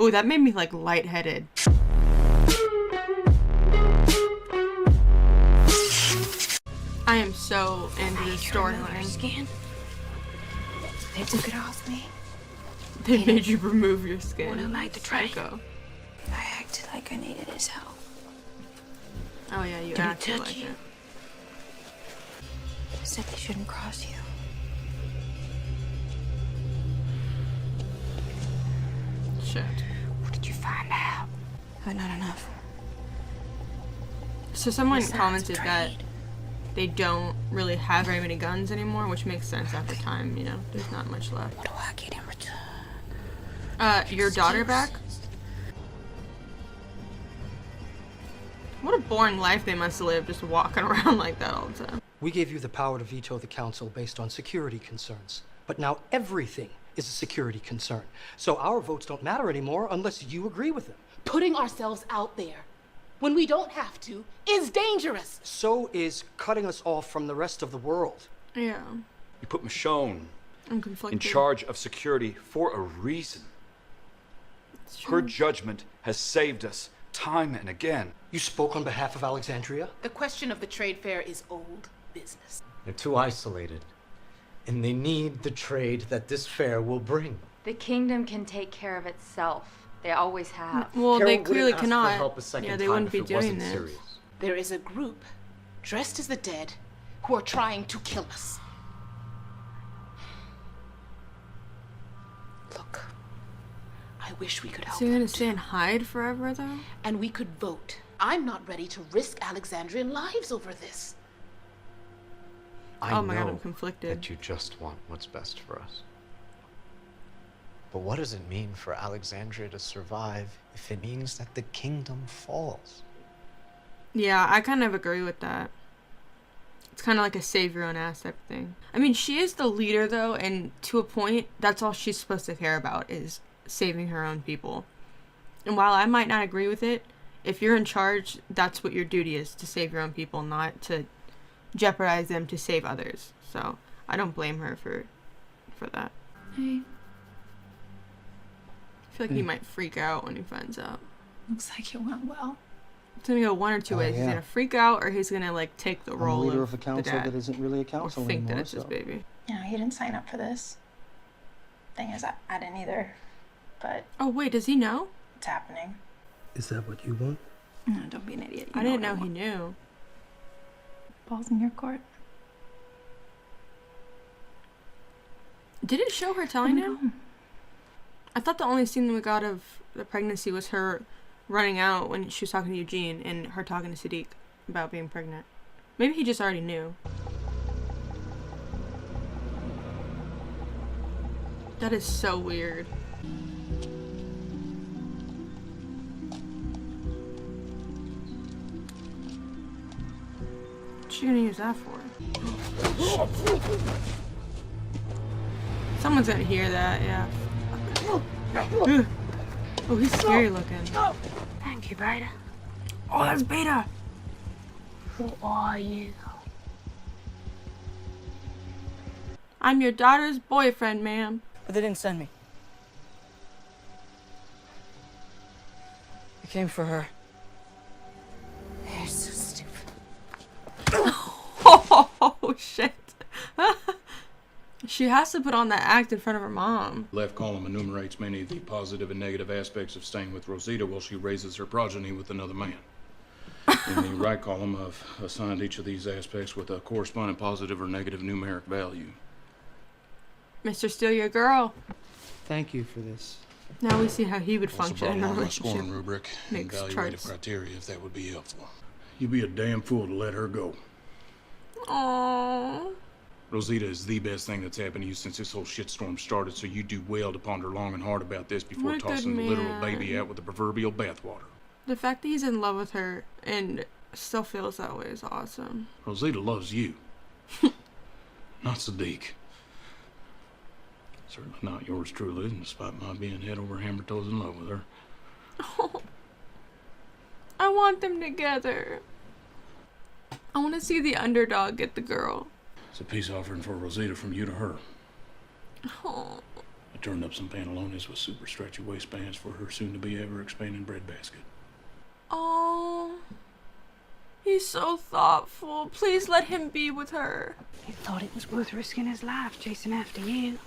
Oh, that made me like lightheaded. I am so into this storyline. They took it off me. They made you remove your skin. Wanna like the train? Psycho. I acted like I needed his help. Oh yeah, you Did it acted touch like you? it. They said they shouldn't cross you. Shit. What did you find out? Not enough. So someone Besides commented that trade. they don't really have very many guns anymore, which makes sense after time, you know, there's not much left. What do I get in return? Your daughter back? What a boring life they must live, just walking around like that all the time. We gave you the power to veto the council based on security concerns. But now everything is a security concern. So our votes don't matter anymore unless you agree with them. Putting ourselves out there when we don't have to is dangerous. So is cutting us off from the rest of the world. Yeah, You put Michonne I'm conflicted. in charge of security for a reason. It's Her true. judgment has saved us time and again. You spoke on behalf of Alexandria? The question of the trade fair is old business. They're too isolated, and they need the trade that this fair will bring. The kingdom can take care of itself. They always have. Well, Carol they wouldn't clearly ask for cannot. help a second Yeah, they time wouldn't if be it doing wasn't this. serious. There is a group dressed as the dead who are trying to kill us. Look, I wish we could help So you're gonna them stay too. and hide forever, though? And we could vote. I'm not ready to risk Alexandrian lives over this. I Oh my God, know I'm conflicted. that you just want what's best for us. But what does it mean for Alexandria to survive if it means that the kingdom falls? Yeah, I kind of agree with that. It's kind of like a save your own ass type thing. I mean, she is the leader, though, and to a point, that's all she's supposed to care about is saving her own people. And while I might not agree with it, if you're in charge, that's what your duty is, to save your own people, not to jeopardize them to save others. So I don't blame her for that. Hey, I feel like he might freak out when he finds out. looks like it went well. It's gonna go one or two Oh, ways. He's yeah. gonna freak out, or he's gonna like take the I'm role the leader of of a the council dad, that isn't really a or council think anymore. that it's his so- baby. You know, he didn't sign up for this. Thing is, I didn't either. But Oh wait, does he know? it's happening. Is that what you want? No, don't be an idiot. You I didn't what know I he want. knew. Ball's in your court. Did it show her telling him? I thought the only scene that we got of the pregnancy was her running out when she was talking to Eugene and her talking to Sadiq about being pregnant. Maybe he just already knew. That is so weird. What's she gonna use that for? Someone's gonna hear that, yeah. Oh, he's scary looking. Thank you, Beta. Oh, that's Beta! Who are you? I'm your daughter's boyfriend, ma'am. But they didn't send me. I came for her. You're so stupid. Oh, shit. She has to put on that act in front of her mom. Left column enumerates many of the positive and negative aspects of staying with Rosita while she raises her progeny with another man. In the right column, I've assigned each of these aspects with a corresponding positive or negative numeric value. Mr. Steal Your Girl. Thank you for this. Now we see how he would Also function brought in a along my scoring relationship. rubric and Makes evaluative charts. criteria if that would be helpful. You'd be a damn fool to let her go. Aww. Rosita is the best thing that's happened to you since this whole shitstorm started, so you do well to ponder long and hard about this before My good tossing the literal man. baby out with the proverbial bathwater. The fact that he's in love with her and still feels that way is awesome. Rosita loves you. Not Sadiq. Certainly not yours truly, despite my being head over hammer toes in love with her. I want them together. I want to see the underdog get the girl. It's a peace offering for Rosita from you to her. Oh. A turned up some pantalones with super stretchy waistbands for her soon-to-be ever-expanding breadbasket. Oh, he's so thoughtful. Please let him be with her. He thought it was worth risking his life chasing after you.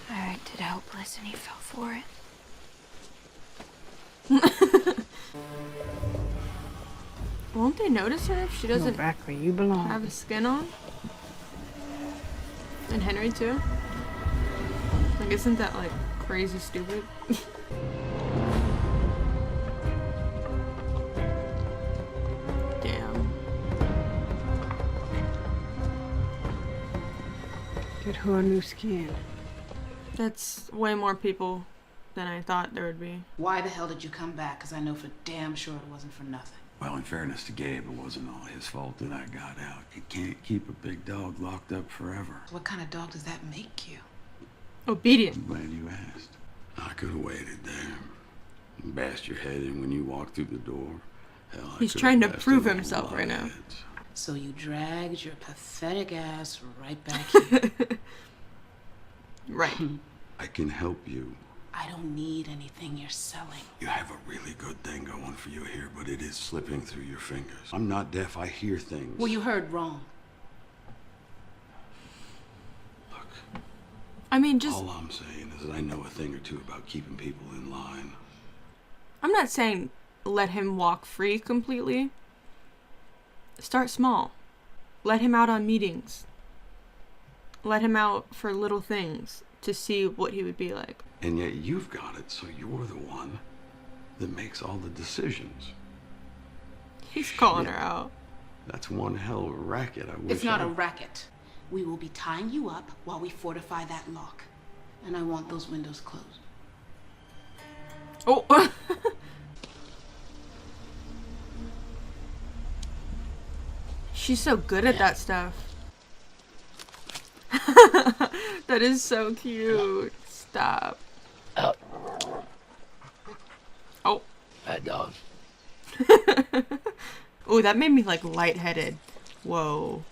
I acted helpless and he fell for it. Won't they notice her if she doesn't back where you belong. have a skin on? And Henry too? Like, isn't that like crazy stupid? Damn. Get her a new skin. That's way more people than I thought there would be. Why the hell did you come back? Because I know for damn sure it wasn't for nothing. Well, in fairness to Gabe, it wasn't all his fault that I got out. You can't keep a big dog locked up forever. What kind of dog does that make you? Obedient. I'm glad you asked. I could have waited there and bashed your head in when you walked through the door. Hell, I He's could trying to have bashed prove in a himself lot right of now. heads. So you dragged your pathetic ass right back here. Right. I can help you. I don't need anything you're selling. You have a really good thing going for you here, but it is slipping through your fingers. I'm not deaf. I hear things. Well, you heard wrong. Look, I mean, just... all I'm saying is that I know a thing or two about keeping people in line. I'm not saying let him walk free completely. Start small. Let him out on meetings. Let him out for little things to see what he would be like. And yet you've got it, so you're the one that makes all the decisions. He's calling her out. That's one hell of a racket. I wish It's not I... a racket. We will be tying you up while we fortify that lock. And I want those windows closed. Oh! She's so good at that stuff. That is so cute. Stop. Oh. Bad dog. Oh, that made me like lightheaded. Whoa.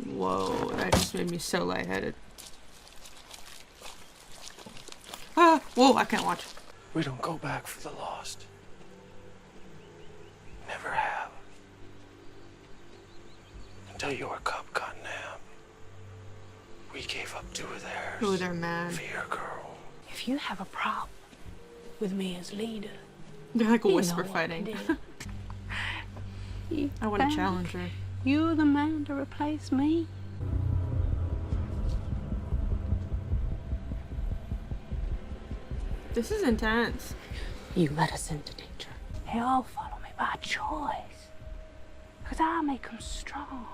Whoa, that just made me so lightheaded. Ah, whoa, I can't watch. We don't go back for the lost. Never have. Until your cub got nabbed. We gave up two of theirs. Oh, they're mad. For your girl. If you have a problem with me as leader, They're like you know whisper what to fighting. do. I want to think challenge her. You're the man to replace me. This is intense. You let us into danger. They all follow me by choice. Because I make them strong.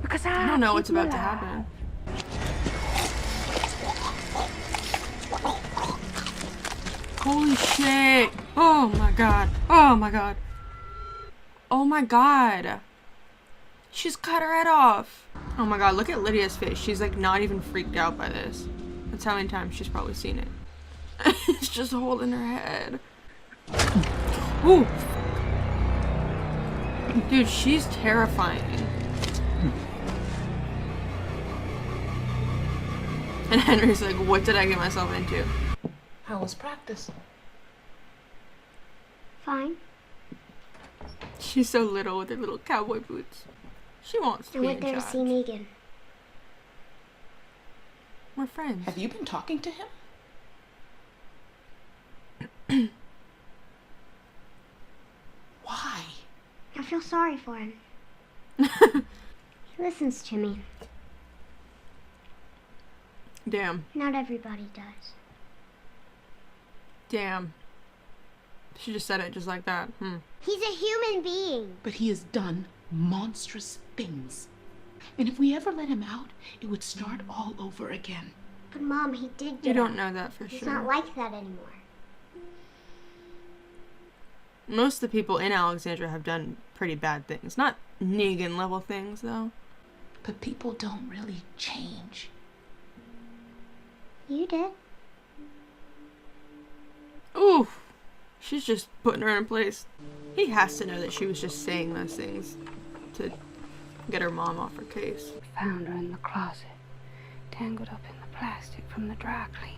Because I don't know what's keep 'em about to alive. happen. Holy shit. Oh my god. Oh my god. Oh my god. She's cut her head off. Oh my god, look at Lydia's face. She's like not even freaked out by this. That's how many times she's probably seen it. It's just holding her head. Ooh. Dude, she's terrifying. And Henry's like, what did I get myself into? How was practice? Fine. She's so little with her little cowboy boots. She wants to I be went in there to charge. see Megan. We're friends. Have you been talking to him? Why? I feel sorry for him. He listens to me. Damn. Not everybody does. Damn. She just said it just like that. He's a human being. But he has done monstrous things. And if we ever let him out, it would start all over again. But Mom, he did get You don't out. know that for He's sure. not like that anymore. Most of the people in Alexandria have done pretty bad things. Not Negan level things, though. But people don't really change. You did. Ooh. She's just putting her in place. He has to know that she was just saying those things to Get her mom off her case. Found her in the closet, tangled up in the plastic from the dry cleaner.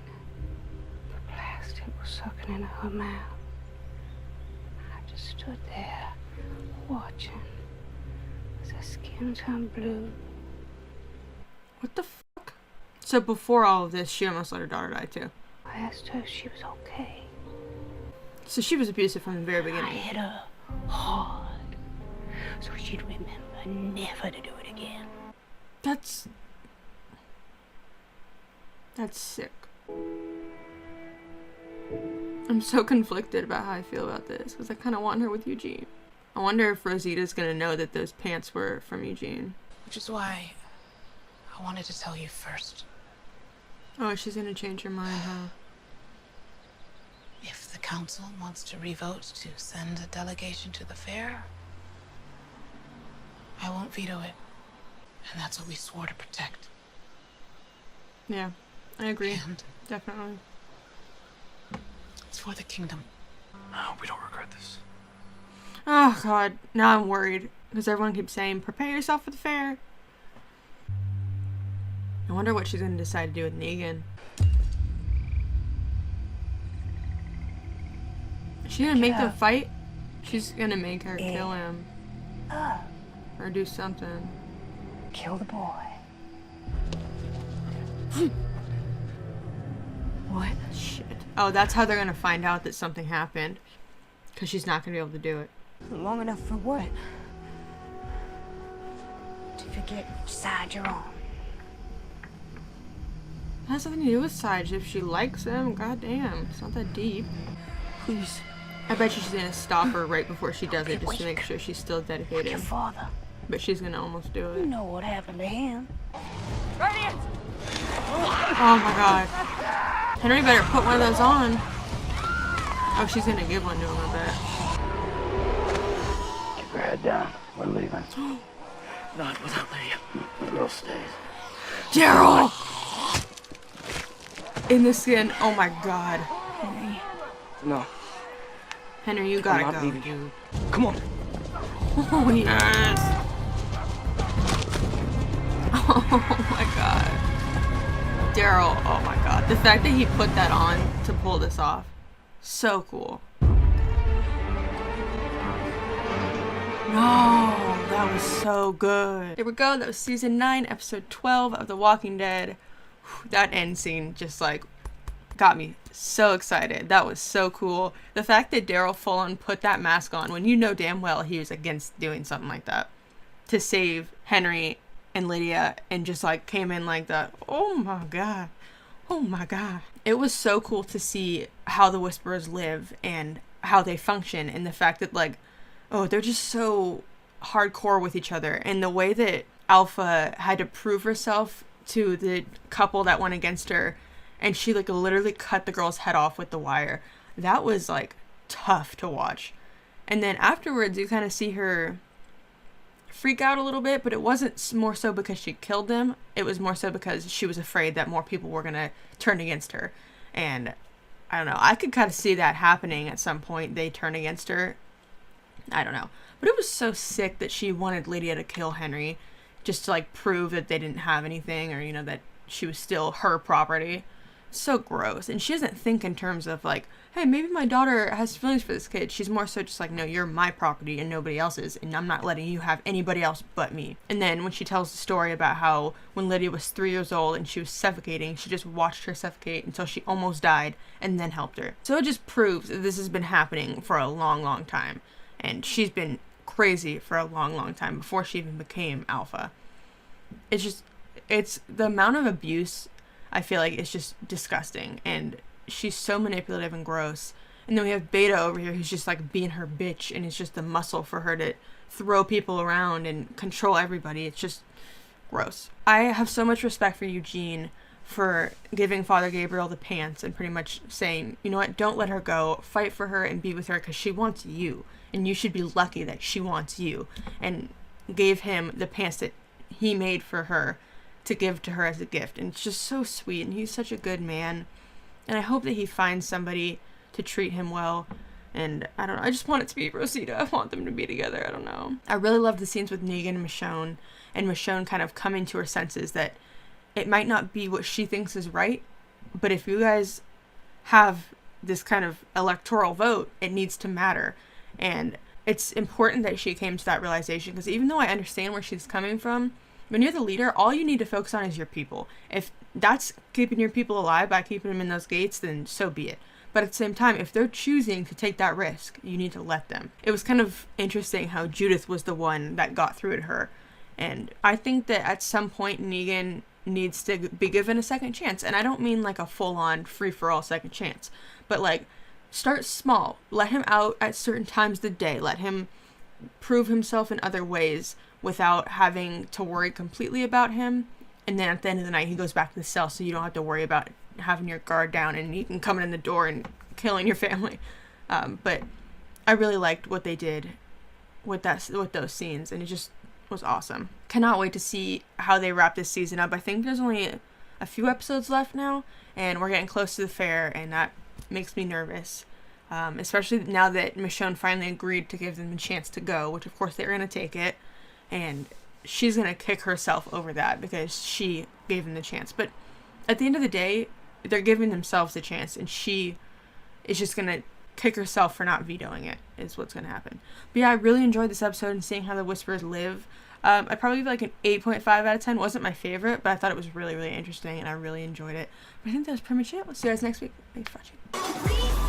The plastic was sucking into her mouth. I just stood there, watching, as her skin turned blue. What the fuck? So before all of this, she almost let her daughter die too. I asked her if she was okay. So she was abusive from the very I beginning. hit her hard, so she'd remember never to do it again. That's sick. I'm so conflicted about how I feel about this, because I kind of want her with Eugene. I wonder if Rosita's gonna know that those pants were from Eugene. Which is why I wanted to tell you first. Oh, she's gonna change her mind, huh? If the council wants to revote to send a delegation to the fair, I won't veto it. And that's what we swore to protect. Yeah, I agree. And Definitely. it's for the kingdom. I hope we don't regret this. Oh, God. Now I'm worried, because everyone keeps saying, prepare yourself for the fair. I wonder what she's gonna decide to do with Negan. Is she gonna make them fight? She's gonna make her kill him. Or do something. Kill the boy. What? Shit. Oh, that's how they're gonna find out that something happened. Because she's not gonna be able to do it. Long enough for what? To forget which side you're on. It has nothing to do with Sage. If she likes him, goddamn, it's not that deep. Please. I bet you she's gonna stop her right before she does it, just to make sure she's still dedicated. Your father. But she's gonna almost do You it. know what happened to him. Oh my god. Henry better put one of those on. Oh, she's gonna give one to him, I bet. Keep your head down. We're leaving. Not without Lydia. The girl stays. Daryl! In the skin. Oh my god. Henry. No. Henry, you gotta I'm not go, leaving. dude. Come on. Oh, yes. Oh my god. Daryl, oh my god. The fact that he put that on to pull this off. So cool. No, that was so good. Here we go. That was season 9, episode 12 of The Walking Dead. Whew, that end scene just like got me so excited. That was so cool. The fact that Daryl full on put that mask on when you know damn well he was against doing something like that to save Henry and Lydia, and just like came in like that. Oh my god. Oh my god. It was so cool to see how the Whisperers live and how they function, and the fact that like, oh, they're just so hardcore with each other, and the way that Alpha had to prove herself to the couple that went against her, and she like literally cut the girl's head off with the wire. That was like tough to watch. And then afterwards you kind of see her freak out a little bit, but it wasn't more so because she killed them. It was more so because she was afraid that more people were gonna turn against her. And I don't know, I could kind of see that happening at some point. They turn against her. I don't know. But it was so sick that she wanted Lydia to kill Henry just to like prove that they didn't have anything, or you know, that she was still her property. So gross. And she doesn't think in terms of like, hey, maybe my daughter has feelings for this kid. She's more so just like, no, you're my property and nobody else's, and I'm not letting you have anybody else but me. And then when she tells the story about how when Lydia was 3 years old and she was suffocating, she just watched her suffocate until she almost died and then helped her. So it just proves that this has been happening for a long, long time. And she's been crazy for a long, long time before she even became Alpha. It's the amount of abuse I feel like it's just disgusting, and she's so manipulative and gross. And then we have Beta over here who's just like being her bitch, and it's just the muscle for her to throw people around and control everybody. It's just gross. I have so much respect for Eugene for giving Father Gabriel the pants and pretty much saying, you know what, don't let her go, fight for her and be with her because she wants you, and you should be lucky that she wants you, and gave him the pants that he made for her to give to her as a gift. And it's just so sweet, and he's such a good man, and I hope that he finds somebody to treat him well, And I don't know, I just want it to be Rosita. I want them to be together. I don't know. I really love the scenes with Negan and Michonne kind of coming to her senses that it might not be what she thinks is right, but if you guys have this kind of electoral vote, it needs to matter. And it's important that she came to that realization, because even though I understand where she's coming from, when you're the leader, all you need to focus on is your people. If that's keeping your people alive by keeping them in those gates, then so be it. But at the same time, if they're choosing to take that risk, you need to let them. It was kind of interesting how Judith was the one that got through to her. And I think that at some point, Negan needs to be given a second chance. And I don't mean like a full-on free-for-all second chance. But like, start small. Let him out at certain times of the day. Let him prove himself in other ways without having to worry completely about him. And then at the end of the night, he goes back to the cell, so you don't have to worry about having your guard down and you can come in the door and killing your family. But I really liked what they did with those scenes, and it just was awesome. Cannot wait to see how they wrap this season up. I think there's only a few episodes left now, and we're getting close to the fair, and that makes me nervous. Especially now that Michonne finally agreed to give them a chance to go, which of course they're going to take it, and she's going to kick herself over that because she gave them the chance. But at the end of the day, they're giving themselves a chance, and she is just going to kick herself for not vetoing it, is what's going to happen. But yeah, I really enjoyed this episode and seeing how the Whisperers live. I'd probably give like an 8.5 out of 10. Wasn't my favorite, but I thought it was really, really interesting, and I really enjoyed it. But I think that was pretty much it. We'll see you guys next week. Thanks for watching.